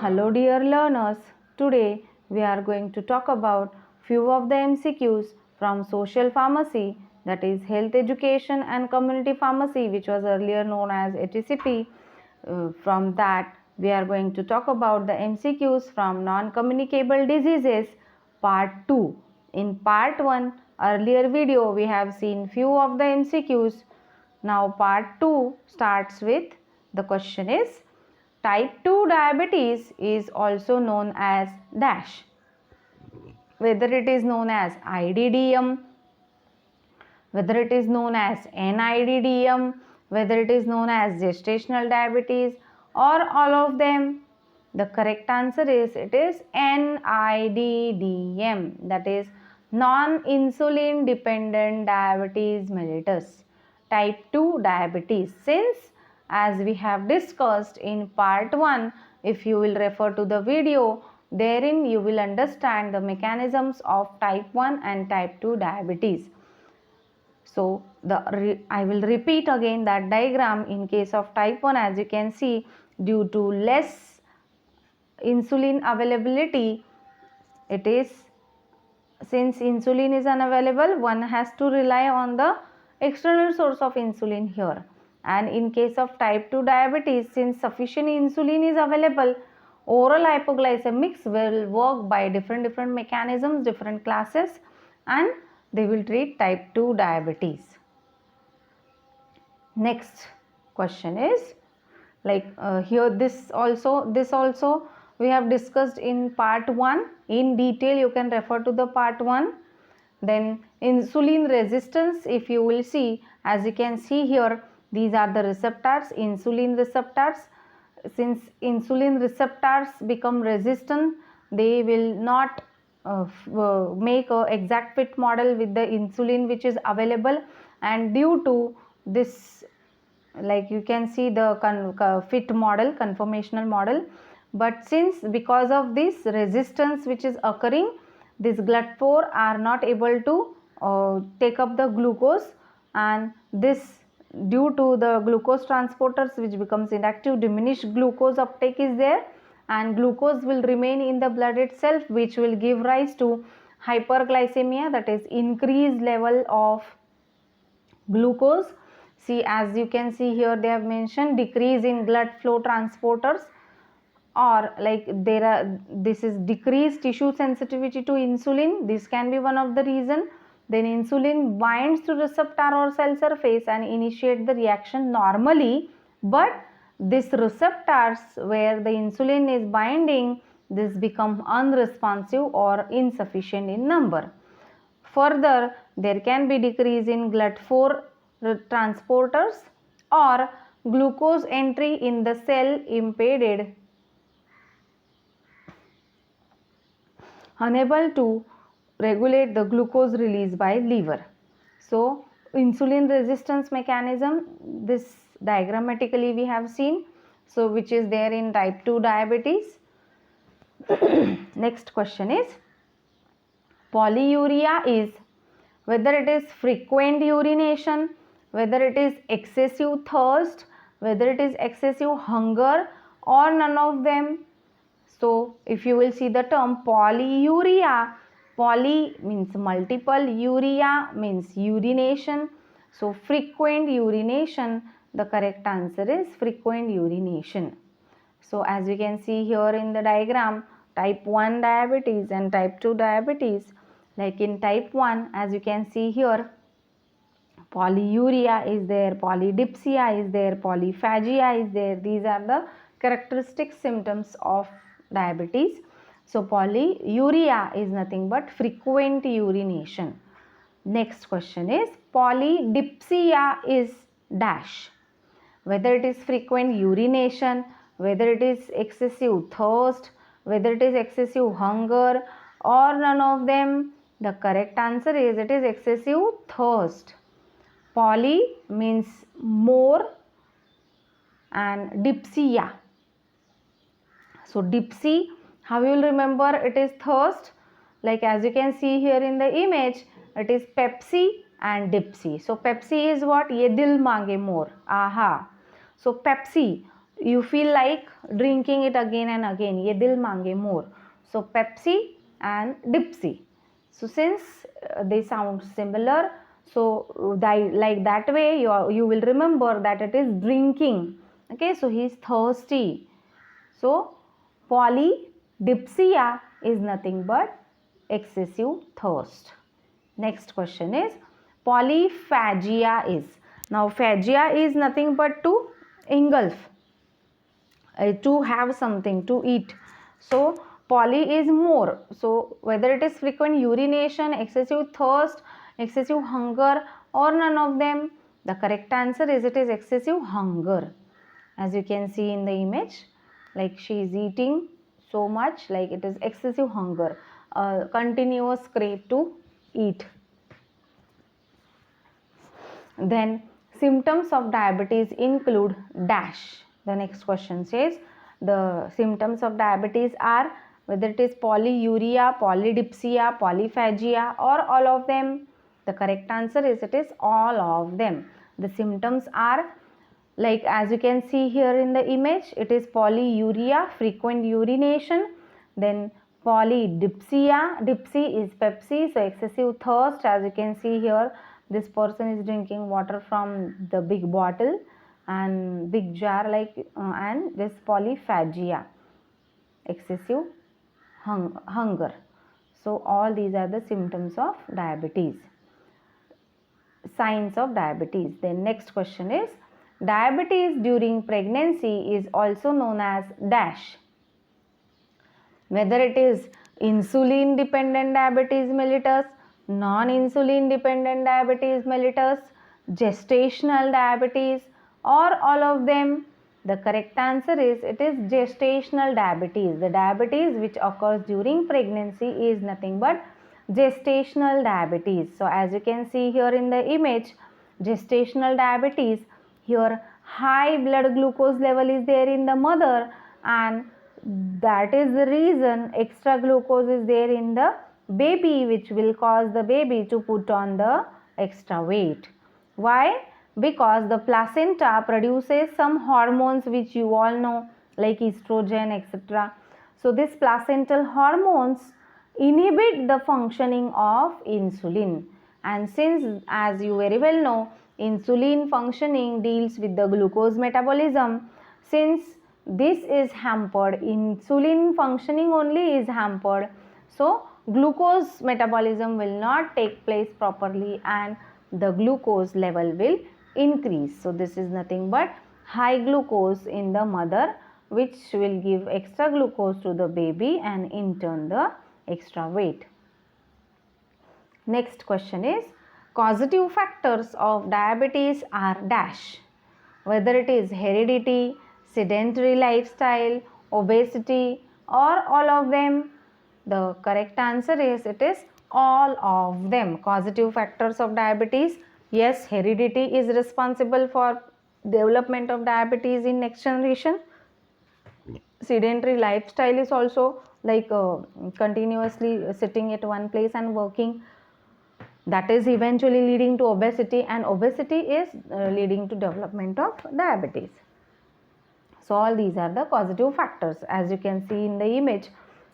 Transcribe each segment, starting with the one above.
Hello dear learners, today we are going to talk about few of the MCQs from social pharmacy, that is health education and community pharmacy, which was earlier known as HCP. From that we are going to talk about the MCQs from non-communicable diseases part 2. In part 1 earlier video we have seen few of the MCQs. Now part 2 starts with the question is type 2 diabetes is also known as dash. Whether it is known as IDDM, whether it is known as NIDDM, whether it is known as gestational diabetes or all of them, the correct answer is it is NIDDM, that is non-insulin dependent diabetes mellitus, type 2 diabetes. Since as we have discussed in part 1, if you will refer to the video, therein you will understand the mechanisms of type 1 and type 2 diabetes. So I will repeat again that diagram. In case of type 1, as you can see, due to less insulin availability, it is, since insulin is unavailable, one has to rely on the external source of insulin here. And in case of type 2 diabetes, since sufficient insulin is available, oral hypoglycemics will work by different mechanisms, different classes, and they will treat type 2 diabetes. Next question is here this also we have discussed in part 1 in detail. You can refer to the part 1. Then insulin resistance, if you will see, as you can see here, these are the receptors, insulin receptors. Since insulin receptors become resistant, they will not make a exact fit model with the insulin which is available, and due to this, like you can see the fit model, conformational model. But since because of this resistance which is occurring, this GLUT4 are not able to take up the glucose, and this due to the glucose transporters which becomes inactive, diminished glucose uptake is there, and glucose will remain in the blood itself, which will give rise to hyperglycemia, that is increased level of glucose. See, as you can see here, they have mentioned decrease in blood flow transporters, or like this is decreased tissue sensitivity to insulin. This can be one of the reason. Then insulin binds to receptor or cell surface and initiate the reaction normally, but this receptors where the insulin is binding, this become unresponsive or insufficient in number. Further, there can be decrease in GLUT4 transporters, or glucose entry in the cell impeded, unable to regulate the glucose release by liver. So insulin resistance mechanism, this diagrammatically we have seen, so which is there in type 2 diabetes. Next question is polyuria is whether it is frequent urination, whether it is excessive thirst, whether it is excessive hunger, or none of them. So if you will see the term polyuria, poly means multiple, urea means urination. So frequent urination, the correct answer is frequent urination. So as you can see here in the diagram, type 1 diabetes and type 2 diabetes, like in type 1, as you can see here, polyuria is there, polydipsia is there, polyphagia is there. These are the characteristic symptoms of diabetes. So polyuria is nothing but frequent urination. Next question is polydipsia is dash. Whether it is frequent urination, whether it is excessive thirst, whether it is excessive hunger, or none of them, the correct answer is it is excessive thirst. Poly means more and dipsia. So dipsy, how you will remember it is thirst? Like as you can see here in the image, it is Pepsi and dipsy. So Pepsi is what? Ye dil mange more. Aha. So Pepsi you feel like drinking it again and again, ye dil mange more. So Pepsi and Dipsy. So since they sound similar, so like that way you will remember that it is drinking. Okay, so he is thirsty. So polydipsia is nothing but excessive thirst. Next question is polyphagia is. Now phagia is nothing but to engulf, to have something to eat. So poly is more. So whether it is frequent urination, excessive thirst, excessive hunger, or none of them, the correct answer is it is excessive hunger. As you can see in the image, like she is eating so much, like it is excessive hunger, continuous crave to eat. Then symptoms of diabetes include dash. The next question says the symptoms of diabetes are whether it is polyuria, polydipsia, polyphagia, or all of them. The correct answer is it is all of them. The symptoms are, like as you can see here in the image, it is polyuria, frequent urination. Then polydipsia, dipsy is Pepsi, so excessive thirst. As you can see here, this person is drinking water from the big bottle and big jar, like and this polyphagia, excessive hunger. So all these are the symptoms of diabetes, signs of diabetes. Then next question is diabetes during pregnancy is also known as dash. Whether it is insulin dependent diabetes mellitus, non-insulin dependent diabetes mellitus, gestational diabetes, or all of them, the correct answer is it is gestational diabetes. The diabetes which occurs during pregnancy is nothing but gestational diabetes. So as you can see here in the image, gestational diabetes, here high blood glucose level is there in the mother, and that is the reason extra glucose is there in the baby, which will cause the baby to put on the extra weight. Why? Because the placenta produces some hormones which you all know, like estrogen, etc. So these placental hormones inhibit the functioning of insulin, and since, as you very well know, insulin functioning deals with the glucose metabolism, since this is hampered, insulin functioning only is hampered, so glucose metabolism will not take place properly and the glucose level will increase. So this is nothing but high glucose in the mother, which will give extra glucose to the baby and in turn the extra weight. Next question is causative factors of diabetes are dash. Whether it is heredity, sedentary lifestyle, obesity, or all of them, the correct answer is it is all of them. Causative factors of diabetes, yes, heredity is responsible for development of diabetes in next generation. Sedentary lifestyle is also like continuously sitting at one place and working, that is eventually leading to obesity, and obesity is leading to development of diabetes. So all these are the causative factors, as you can see in the image,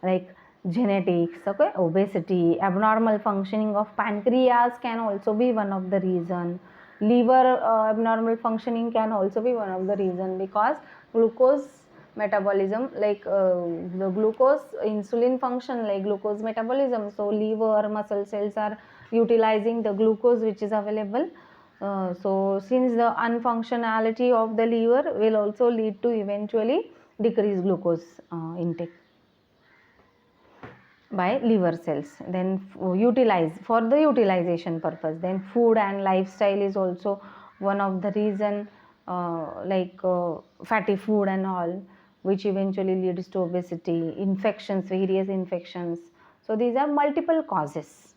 like genetics, okay, obesity, abnormal functioning of pancreas can also be one of the reason. Liver abnormal functioning can also be one of the reason, because glucose metabolism, like the glucose insulin function like glucose metabolism, so liver muscle cells are utilizing the glucose which is available. So since the unfunctionality of the liver will also lead to eventually decrease glucose intake by liver cells, then utilize for the utilization purpose. Then food and lifestyle is also one of the reason, like fatty food and all, which eventually leads to obesity, infections, various infections. So these are multiple causes.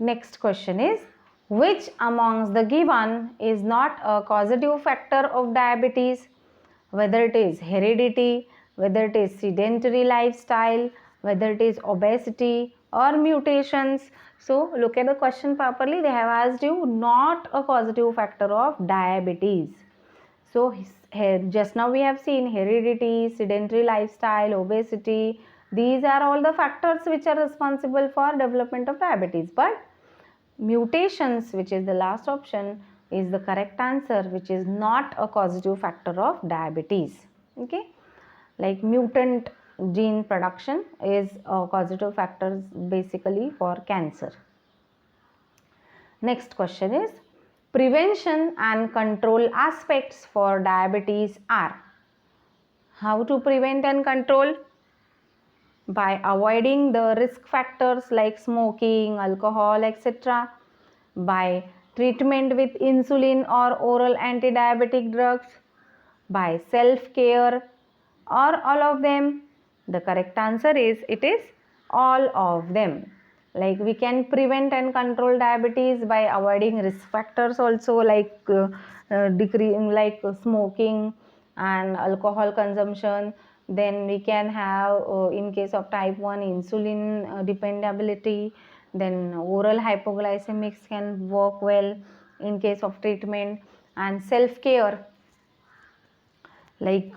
Next question is which amongst the given is not a causative factor of diabetes? Whether it is heredity, whether it is sedentary lifestyle, whether it is obesity or mutations. So look at the question properly. They have asked you not a causative factor of diabetes. So just now we have seen heredity, sedentary lifestyle, obesity. These are all the factors which are responsible for development of diabetes. But mutations, which is the last option, is the correct answer, which is not a causative factor of diabetes. Okay, like mutant gene production is a causative factor basically for cancer. Next question is, prevention and control aspects for diabetes are. How to prevent and control? By avoiding the risk factors like smoking, alcohol, etc. By treatment with insulin or oral anti-diabetic drugs. By self-care, or all of them. The correct answer is, it is all of them. Like we can prevent and control diabetes by avoiding risk factors also, like smoking and alcohol consumption. Then we can have in case of type 1 insulin dependability. Then oral hypoglycemics can work well in case of treatment. And self care, like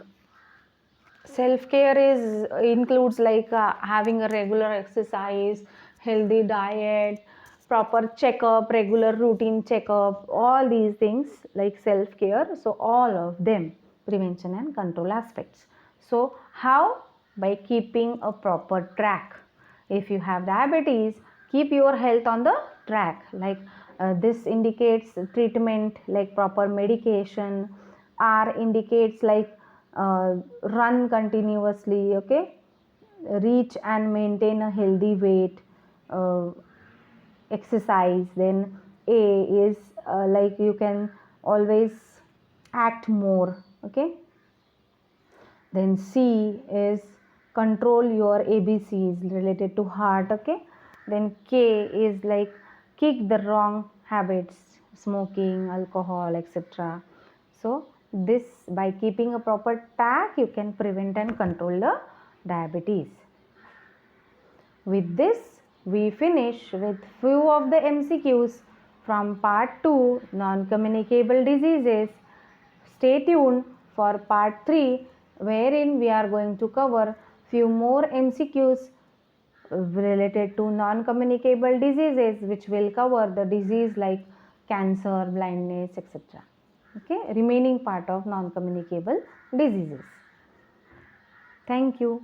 self care is includes like having a regular exercise, healthy diet, proper checkup, regular routine checkup, all these things like self care. So all of them, prevention and control aspects. So how? By keeping a proper track. If you have diabetes, keep your health on the track. Like this indicates treatment, like proper medication. R indicates like run continuously, okay, reach and maintain a healthy weight, uh, exercise. Then A is like you can always act more, okay. Then C is control your ABCs related to heart, okay. Then K is like kick the wrong habits, smoking, alcohol, etc. So this, by keeping a proper track, you can prevent and control the diabetes. With this, we finish with few of the MCQs from part 2, non-communicable diseases. Stay tuned for part 3, wherein we are going to cover few more MCQs related to non-communicable diseases, which will cover the disease like cancer, blindness, etc. Okay, remaining part of non-communicable diseases. Thank you.